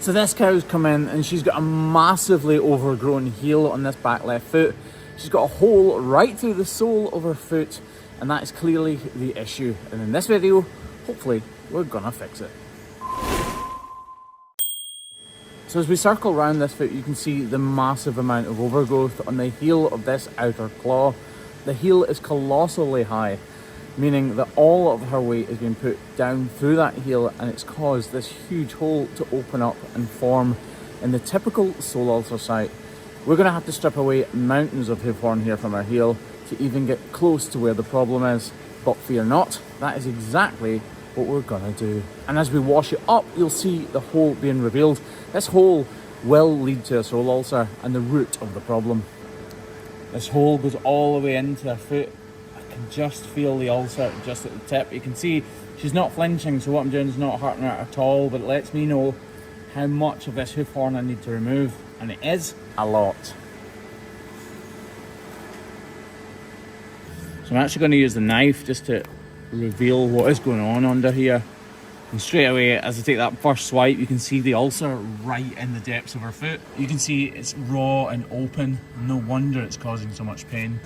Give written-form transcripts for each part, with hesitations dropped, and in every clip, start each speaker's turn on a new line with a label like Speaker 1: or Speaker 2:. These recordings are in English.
Speaker 1: So this cow's come in and she's got a massively overgrown heel on this back left foot. She's got a hole right through the sole of her foot, and that is clearly the issue. And in this video, hopefully, we're gonna fix it. So as we circle around this foot, you can see the massive amount of overgrowth on the heel of this outer claw. The heel is colossally high, meaning that all of her weight is being put down through that heel, and it's caused this huge hole to open up and form in the typical sole ulcer site. We're going to have to strip away mountains of hoof horn here from our heel to even get close to where the problem is. But fear not, that is exactly what we're going to do. And as we wash it up, you'll see the hole being revealed. This hole will lead to a sole ulcer and the root of the problem. This hole goes all the way into her foot. I can just feel the ulcer just at the tip. You can see she's not flinching, so what I'm doing is not hurting her at all, but it lets me know how much of this hoof horn I need to remove, and it is a lot. So I'm actually going to use the knife just to reveal what is going on under here. And straight away, as I take that first swipe, you can see the ulcer right in the depths of her foot. You can see it's raw and open. No wonder it's causing so much pain.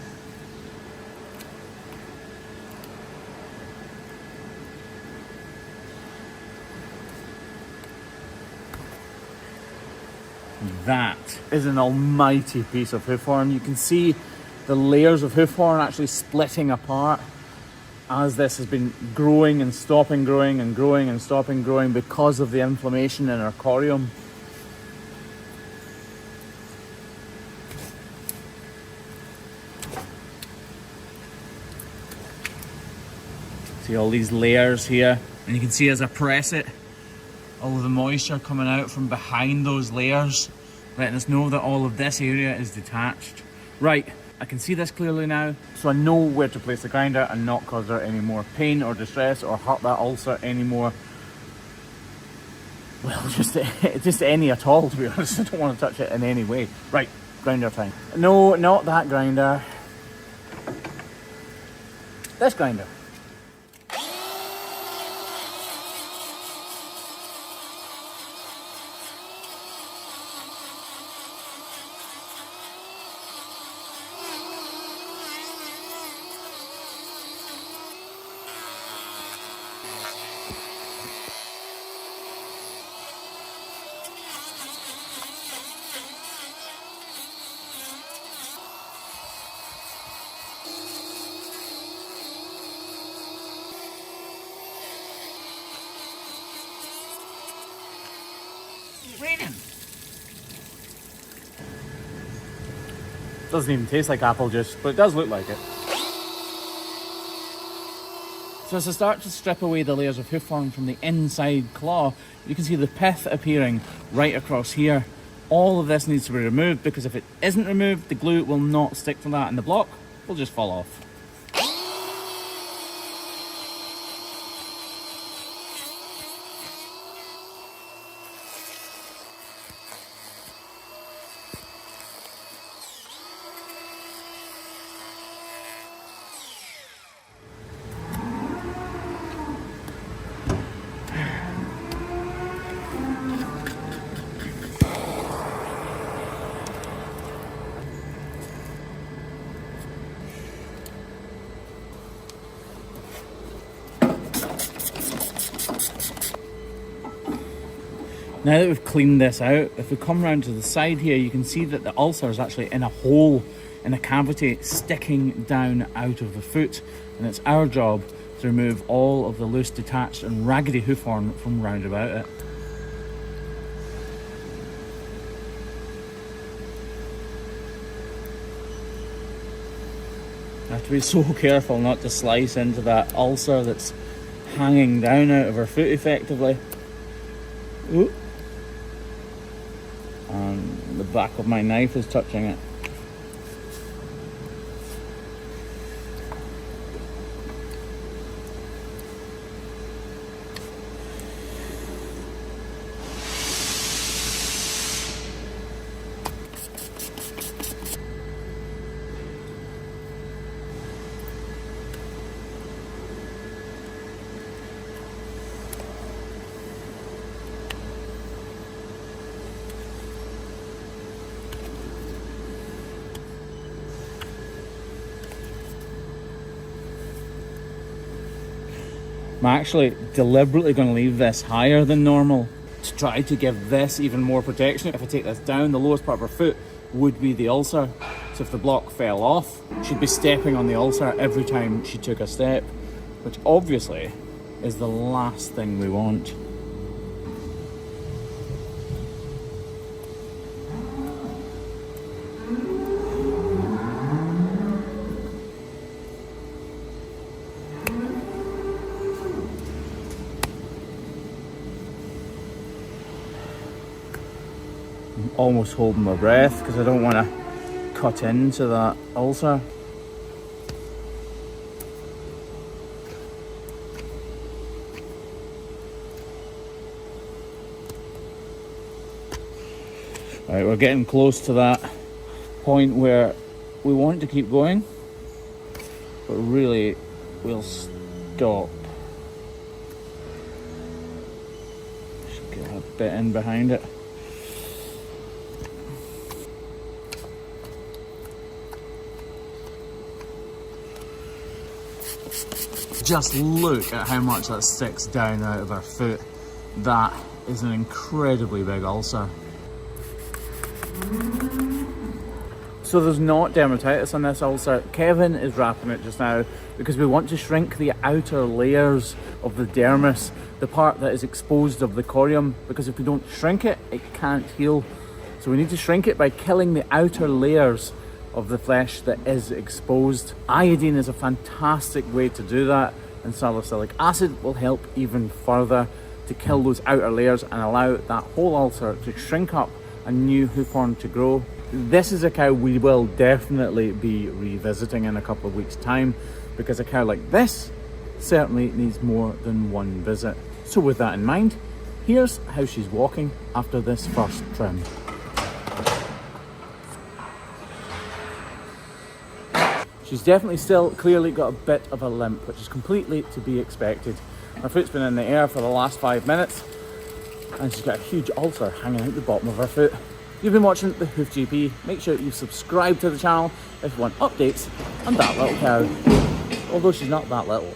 Speaker 1: That is an almighty piece of hoof horn. You can see the layers of hoof horn actually splitting apart as this has been growing and stopping growing and growing and stopping growing because of the inflammation in our corium. See all these layers here, and you can see as I press it, all of the moisture coming out from behind those layers, letting us know that all of this area is detached. Right, I can see this clearly now, so I know where to place the grinder and not cause her any more pain or distress or hurt that ulcer anymore. Well, just any at all, to be honest. I don't want to touch it in any way. Right, grinder time. No, not that grinder. This grinder. Raining. Doesn't even taste like apple juice, but it does look like it. So as I start to strip away the layers of hoof horn from the inside claw, you can see the pith appearing right across here. All of this needs to be removed, because if it isn't removed, the glue will not stick to that and the block will just fall off. Now that we've cleaned this out, if we come round to the side here, you can see that the ulcer is actually in a hole, in a cavity sticking down out of the foot, and it's our job to remove all of the loose, detached and raggedy hoof horn from round about it. I have to be so careful not to slice into that ulcer that's hanging down out of her foot effectively. Ooh. And the back of my knife is touching it. I'm actually deliberately going to leave this higher than normal to try to give this even more protection. If I take this down, the lowest part of her foot would be the ULCER. So if the block fell off, she'd be stepping on the ULCER every time she took a step, which obviously is the last thing we want. I'm almost holding my breath because I don't want to cut into that ULCER. Right, we're getting close to that point where we want to keep going, but really we'll stop. Just get a bit in behind it. Just look at how much that sticks down out of our foot. That is an incredibly big ULCER. So there's not dermatitis on this ULCER. Kevin is wrapping it just now because we want to shrink the outer layers of the dermis, the part that is exposed of the corium, because if we don't shrink it, it can't heal. So we need to shrink it by killing the outer layers of the flesh that is exposed. Iodine is a fantastic way to do that, and salicylic acid will help even further to kill those outer layers and allow that whole ULCER to shrink up, a new hoof horn to grow. This is a cow we will definitely be revisiting in a couple of weeks' time, because a cow like this certainly needs more than one visit. So with that in mind, here's how she's walking after this first trim. She's definitely still clearly got a bit of a limp, which is completely to be expected. Her foot's been in the air for the last 5 minutes, and she's got a huge ULCER hanging out the bottom of her foot. You've been watching the Hoof GP. Make sure you subscribe to the channel if you want updates on that little cow, although she's not that little.